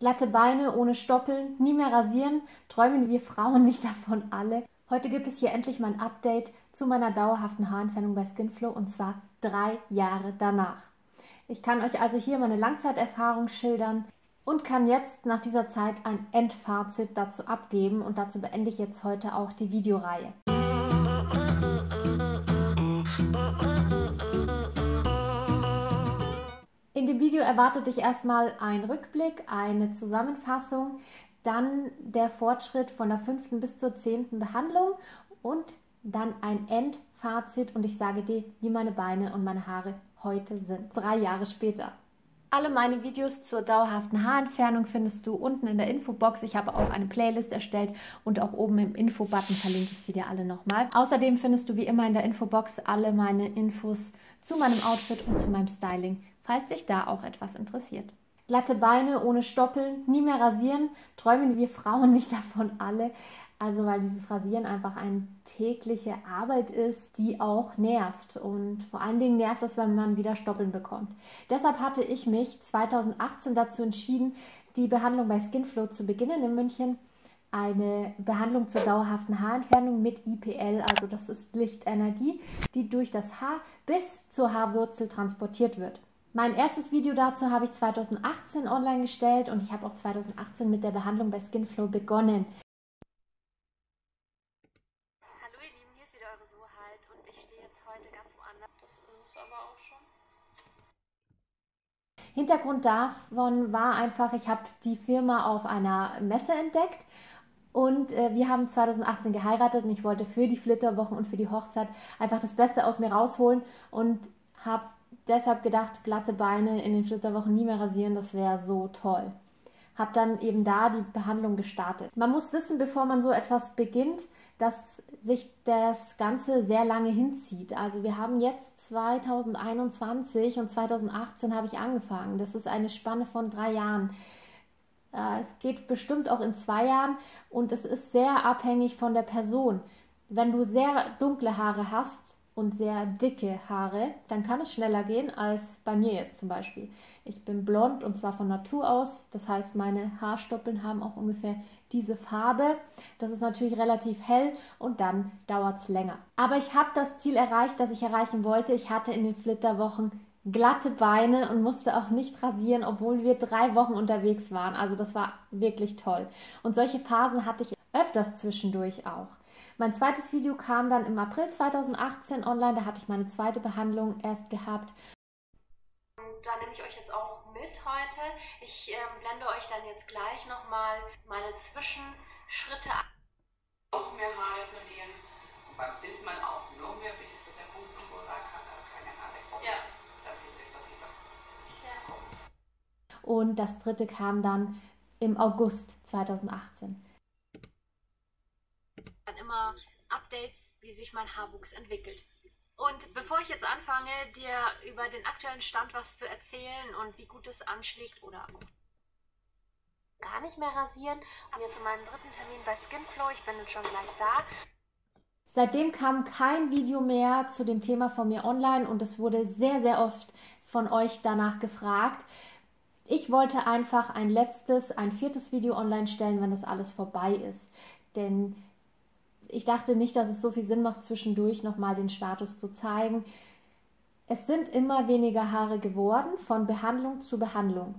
Glatte Beine ohne Stoppeln, nie mehr rasieren, träumen wir Frauen nicht davon alle. Heute gibt es hier endlich mein Update zu meiner dauerhaften Haarentfernung bei Skinflow und zwar 3 Jahre danach. Ich kann euch also hier meine Langzeiterfahrung schildern und kann jetzt nach dieser Zeit ein Endfazit dazu abgeben und dazu beende ich jetzt heute auch die Videoreihe. In dem Video erwartet dich erstmal ein Rückblick, eine Zusammenfassung, dann der Fortschritt von der 5. bis zur 10. Behandlung und dann ein Endfazit und ich sage dir, wie meine Beine und meine Haare heute sind, 3 Jahre später. Alle meine Videos zur dauerhaften Haarentfernung findest du unten in der Infobox. Ich habe auch eine Playlist erstellt und auch oben im Info-Button verlinke ich sie dir alle nochmal. Außerdem findest du wie immer in der Infobox alle meine Infos zu meinem Outfit und zu meinem Styling, falls dich da auch etwas interessiert. Glatte Beine ohne Stoppeln, nie mehr rasieren, träumen wir Frauen nicht davon alle. Also weil dieses Rasieren einfach eine tägliche Arbeit ist, die auch nervt. Und vor allen Dingen nervt es, wenn man wieder Stoppeln bekommt. Deshalb hatte ich mich 2018 dazu entschieden, die Behandlung bei Skinflow zu beginnen in München. Eine Behandlung zur dauerhaften Haarentfernung mit IPL, also das ist Lichtenergie, die durch das Haar bis zur Haarwurzel transportiert wird. Mein erstes Video dazu habe ich 2018 online gestellt und ich habe auch 2018 mit der Behandlung bei Skinflow begonnen. Hallo ihr Lieben, hier ist wieder eure Sohalt und ich stehe jetzt heute ganz woanders. Das ist es aber auch schon. Hintergrund davon war einfach, ich habe die Firma auf einer Messe entdeckt und wir haben 2018 geheiratet und ich wollte für die Flitterwochen und für die Hochzeit einfach das Beste aus mir rausholen und habe deshalb gedacht, glatte Beine in den Flitterwochen nie mehr rasieren, das wäre so toll. Habe dann eben da die Behandlung gestartet. Man muss wissen, bevor man so etwas beginnt, dass sich das Ganze sehr lange hinzieht. Also wir haben jetzt 2021 und 2018 habe ich angefangen. Das ist eine Spanne von 3 Jahren. Es geht bestimmt auch in 2 Jahren und es ist sehr abhängig von der Person. Wenn du sehr dunkle Haare hast und sehr dicke Haare, dann kann es schneller gehen als bei mir jetzt zum Beispiel. Ich bin blond und zwar von Natur aus, das heißt meine Haarstoppeln haben auch ungefähr diese Farbe. Das ist natürlich relativ hell und dann dauert es länger. Aber ich habe das Ziel erreicht, das ich erreichen wollte. Ich hatte in den Flitterwochen glatte Beine und musste auch nicht rasieren, obwohl wir 3 Wochen unterwegs waren. Also das war wirklich toll. Und solche Phasen hatte ich öfters zwischendurch auch. Mein zweites Video kam dann im April 2018 online, da hatte ich meine zweite Behandlung erst gehabt. Und da nehme ich euch jetzt auch mit heute. Ich blende euch dann jetzt gleich nochmal meine Zwischenschritte an. Noch mehr Haare verlieren und beim Bildmann auch noch mehr, bis es zu der Punkt kommt, wo da keine Haare kommen. Ja. Das ist das, was jetzt auf das Wichtigste kommt. Und das dritte kam dann im August 2018. Immer Updates, wie sich mein Haarwuchs entwickelt. Und bevor ich jetzt anfange, dir über den aktuellen Stand was zu erzählen und wie gut es anschlägt oder gar nicht mehr rasieren, und jetzt zu meinem 3. Termin bei Skinflow, ich bin jetzt schon gleich da. Seitdem kam kein Video mehr zu dem Thema von mir online und es wurde sehr, sehr oft von euch danach gefragt. Ich wollte einfach ein 4. Video online stellen, wenn das alles vorbei ist. Denn ich dachte nicht, dass es so viel Sinn macht, zwischendurch nochmal den Status zu zeigen. Es sind immer weniger Haare geworden, von Behandlung zu Behandlung.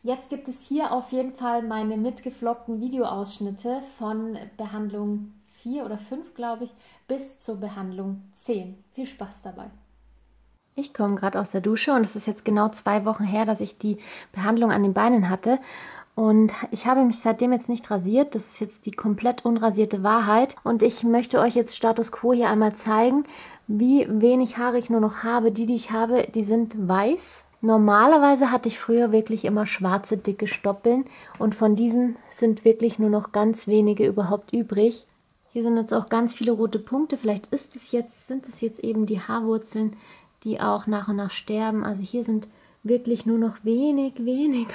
Jetzt gibt es hier auf jeden Fall meine mitgeflockten Videoausschnitte von Behandlung 4 oder 5, glaube ich, bis zur Behandlung 10. Viel Spaß dabei! Ich komme gerade aus der Dusche und es ist jetzt genau 2 Wochen her, dass ich die Behandlung an den Beinen hatte. Und ich habe mich seitdem jetzt nicht rasiert. Das ist jetzt die komplett unrasierte Wahrheit. Und ich möchte euch jetzt Status Quo hier einmal zeigen, wie wenig Haare ich nur noch habe. Die ich habe, die sind weiß. Normalerweise hatte ich früher wirklich immer schwarze, dicke Stoppeln. Und von diesen sind wirklich nur noch ganz wenige überhaupt übrig. Hier sind jetzt auch ganz viele rote Punkte. Vielleicht sind es jetzt eben die Haarwurzeln, die auch nach und nach sterben. Also hier sind wirklich nur noch wenig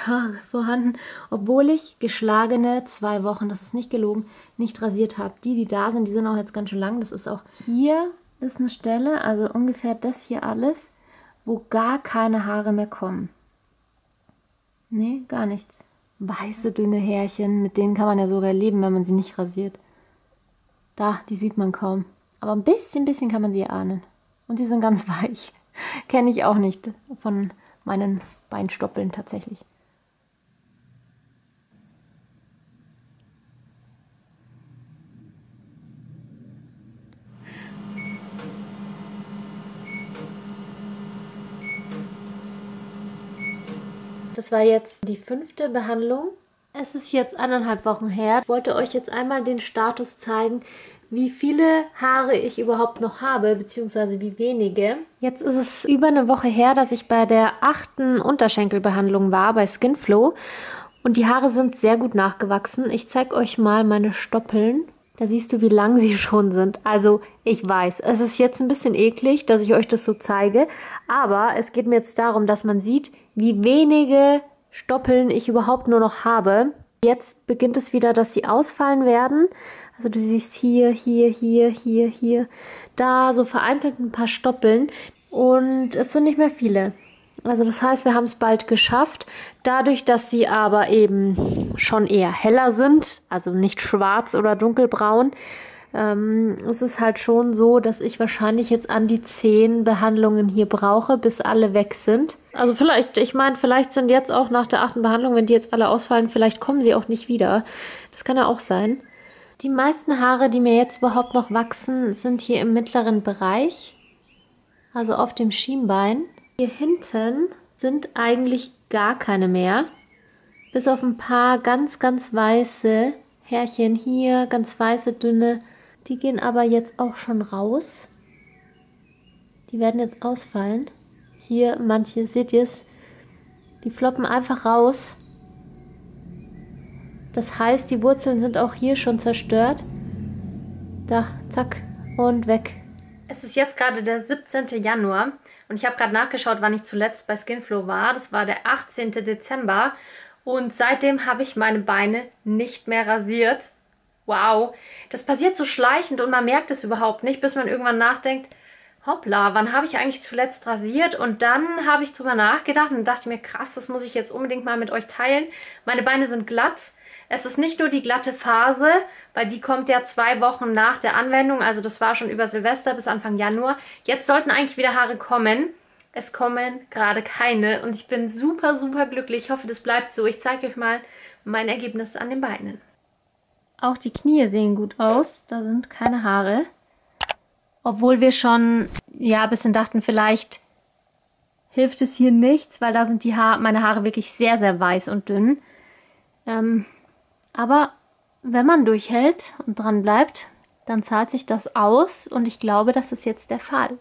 Haare vorhanden, obwohl ich geschlagene 2 Wochen, das ist nicht gelogen, nicht rasiert habe. Die da sind, die sind auch jetzt ganz schön lang. Das ist auch hier ist eine Stelle, also ungefähr das hier alles, wo gar keine Haare mehr kommen. Nee, gar nichts. weiße, dünne Härchen. Mit denen kann man ja sogar leben, wenn man sie nicht rasiert. Da, die sieht man kaum. Aber ein bisschen kann man sie erahnen. Und die sind ganz weich. Kenne ich auch nicht von meinen Beinstoppeln tatsächlich. Das war jetzt die 5. Behandlung. Es ist jetzt 1,5 Wochen her. Ich wollte euch jetzt einmal den Status zeigen, wie viele Haare ich überhaupt noch habe, beziehungsweise wie wenige. Jetzt ist es über eine Woche her, dass ich bei der 8. Unterschenkelbehandlung war, bei Skinflow. Und die Haare sind sehr gut nachgewachsen. Ich zeige euch mal meine Stoppeln. Da siehst du, wie lang sie schon sind. Also ich weiß, es ist jetzt ein bisschen eklig, dass ich euch das so zeige. Aber es geht mir jetzt darum, dass man sieht, wie wenige Stoppeln ich überhaupt nur noch habe. Jetzt beginnt es wieder, dass sie ausfallen werden. Also du siehst hier, da so vereinzelt ein paar Stoppeln. Und es sind nicht mehr viele. Also das heißt, wir haben es bald geschafft. Dadurch, dass sie aber eben schon eher heller sind, also nicht schwarz oder dunkelbraun, es ist halt schon so, dass ich wahrscheinlich jetzt an die 10 Behandlungen hier brauche, bis alle weg sind. Also vielleicht, ich meine, vielleicht sind jetzt auch nach der 8. Behandlung, wenn die jetzt alle ausfallen, vielleicht kommen sie auch nicht wieder. Das kann ja auch sein. Die meisten Haare, die mir jetzt überhaupt noch wachsen, sind hier im mittleren Bereich, also auf dem Schienbein. Hier hinten sind eigentlich gar keine mehr, bis auf ein paar ganz weiße Härchen hier, ganz weiße, dünne. Die gehen aber jetzt auch schon raus. Die werden jetzt ausfallen. Hier manche, seht ihr es, die floppen einfach raus. Das heißt, die Wurzeln sind auch hier schon zerstört. Da, zack, und weg. Es ist jetzt gerade der 17. Januar und ich habe gerade nachgeschaut, wann ich zuletzt bei Skinflow war. Das war der 18. Dezember und seitdem habe ich meine Beine nicht mehr rasiert. Wow, das passiert so schleichend und man merkt es überhaupt nicht, bis man irgendwann nachdenkt, hoppla, wann habe ich eigentlich zuletzt rasiert? Und dann habe ich drüber nachgedacht und dachte mir, krass, das muss ich jetzt unbedingt mal mit euch teilen. Meine Beine sind glatt. Es ist nicht nur die glatte Phase, weil die kommt ja 2 Wochen nach der Anwendung, also das war schon über Silvester bis Anfang Januar. Jetzt sollten eigentlich wieder Haare kommen. Es kommen gerade keine und ich bin super glücklich. Ich hoffe, das bleibt so. Ich zeige euch mal mein Ergebnis an den Beinen. Auch die Knie sehen gut aus, da sind keine Haare. Obwohl wir schon, ja, ein bisschen dachten, vielleicht hilft es hier nichts, weil da sind meine Haare wirklich sehr weiß und dünn. Aber wenn man durchhält und dran bleibt, dann zahlt sich das aus und ich glaube, das ist jetzt der Fall.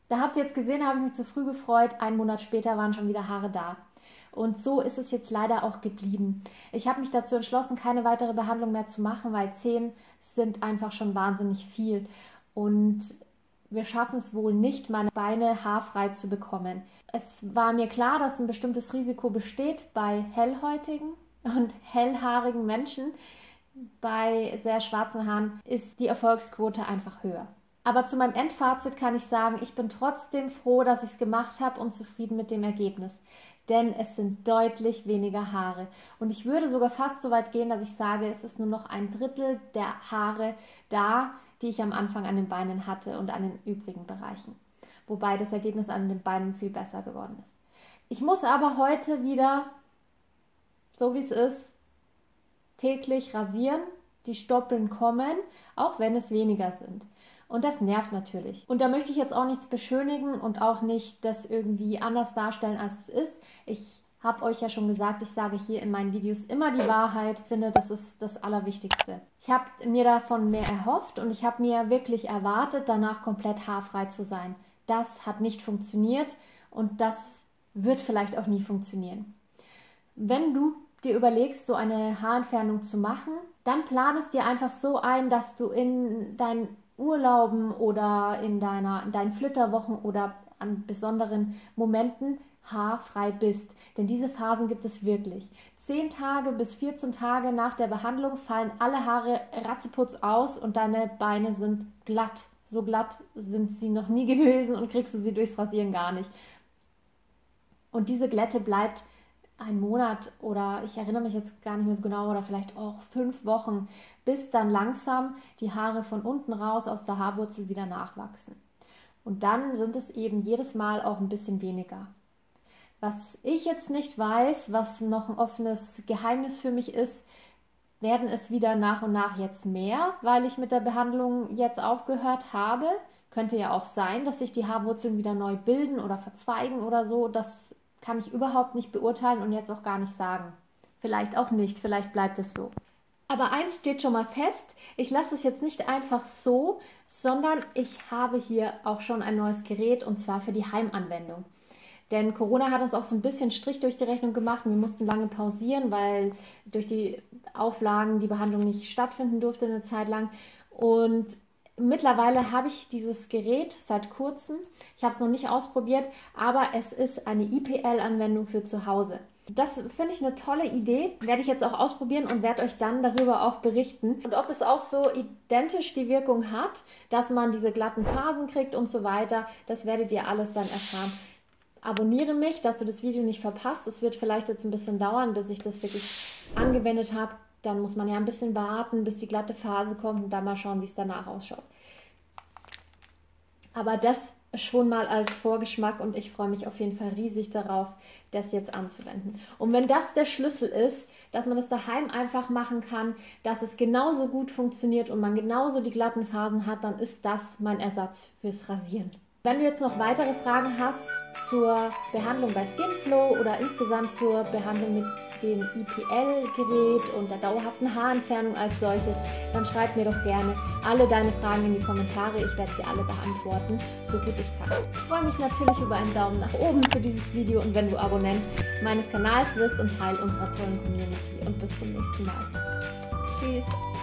Da habt ihr jetzt gesehen, habe ich mich zu früh gefreut. 1 Monat später waren schon wieder Haare da. Und so ist es jetzt leider auch geblieben. Ich habe mich dazu entschlossen, keine weitere Behandlung mehr zu machen, weil 10 sind einfach schon wahnsinnig viel. Und wir schaffen es wohl nicht, meine Beine haarfrei zu bekommen. Es war mir klar, dass ein bestimmtes Risiko besteht bei hellhäutigen und hellhaarigen Menschen. Bei sehr schwarzen Haaren ist die Erfolgsquote einfach höher. Aber zu meinem Endfazit kann ich sagen, ich bin trotzdem froh, dass ich es gemacht habe und zufrieden mit dem Ergebnis. Denn es sind deutlich weniger Haare. Und ich würde sogar fast so weit gehen, dass ich sage, es ist nur noch 1/3 der Haare da, die ich am Anfang an den Beinen hatte und an den übrigen Bereichen. Wobei das Ergebnis an den Beinen viel besser geworden ist. Ich muss aber heute wieder, so wie es ist, täglich rasieren. Die Stoppeln kommen, auch wenn es weniger sind. Und das nervt natürlich. Und da möchte ich jetzt auch nichts beschönigen und auch nicht das irgendwie anders darstellen, als es ist. Ich habe euch ja schon gesagt, ich sage hier in meinen Videos immer die Wahrheit. Ich finde, das ist das Allerwichtigste. Ich habe mir davon mehr erhofft und ich habe mir wirklich erwartet, danach komplett haarfrei zu sein. Das hat nicht funktioniert und das wird vielleicht auch nie funktionieren. Wenn du dir überlegst, so eine Haarentfernung zu machen, dann plan es dir einfach so ein, dass du in deinen Urlauben oder in deinen Flitterwochen oder an besonderen Momenten haarfrei bist. Denn diese Phasen gibt es wirklich. 10 Tage bis 14 Tage nach der Behandlung fallen alle Haare ratzeputz aus und deine Beine sind glatt. So glatt sind sie noch nie gewesen und kriegst du sie durchs Rasieren gar nicht. Und diese Glätte bleibt einen Monat oder ich erinnere mich jetzt gar nicht mehr so genau oder vielleicht auch 5 Wochen, bis dann langsam die Haare von unten raus aus der Haarwurzel wieder nachwachsen. Und dann sind es eben jedes Mal auch ein bisschen weniger. Was ich jetzt nicht weiß, was noch ein offenes Geheimnis für mich ist, werden es wieder nach und nach jetzt mehr, weil ich mit der Behandlung jetzt aufgehört habe. Könnte ja auch sein, dass sich die Haarwurzeln wieder neu bilden oder verzweigen oder so. Das kann ich überhaupt nicht beurteilen und jetzt auch gar nicht sagen. Vielleicht auch nicht, vielleicht bleibt es so. Aber eins steht schon mal fest, ich lasse es jetzt nicht einfach so, sondern ich habe hier auch schon ein neues Gerät und zwar für die Heimanwendung. Denn Corona hat uns auch so ein bisschen Strich durch die Rechnung gemacht. Wir mussten lange pausieren, weil durch die Auflagen die Behandlung nicht stattfinden durfte eine Zeit lang. Und mittlerweile habe ich dieses Gerät seit kurzem. Ich habe es noch nicht ausprobiert, aber es ist eine IPL-Anwendung für zu Hause. Das finde ich eine tolle Idee. Werde ich jetzt auch ausprobieren und werde euch dann darüber auch berichten. Und ob es auch so identisch die Wirkung hat, dass man diese glatten Phasen kriegt und so weiter, das werdet ihr alles dann erfahren. Abonniere mich, dass du das Video nicht verpasst. Es wird vielleicht jetzt ein bisschen dauern, bis ich das wirklich angewendet habe. Dann muss man ja ein bisschen warten, bis die glatte Phase kommt und dann mal schauen, wie es danach ausschaut. Aber das schon mal als Vorgeschmack und ich freue mich auf jeden Fall riesig darauf, das jetzt anzuwenden. Und wenn das der Schlüssel ist, dass man das daheim einfach machen kann, dass es genauso gut funktioniert und man genauso die glatten Phasen hat, dann ist das mein Ersatz fürs Rasieren. Wenn du jetzt noch weitere Fragen hast zur Behandlung bei Skinflow oder insgesamt zur Behandlung mit dem IPL-Gerät und der dauerhaften Haarentfernung als solches, dann schreib mir doch gerne alle deine Fragen in die Kommentare. Ich werde sie alle beantworten, so gut ich kann. Ich freue mich natürlich über einen Daumen nach oben für dieses Video und wenn du Abonnent meines Kanals wirst und Teil unserer tollen Community. Und bis zum nächsten Mal. Tschüss!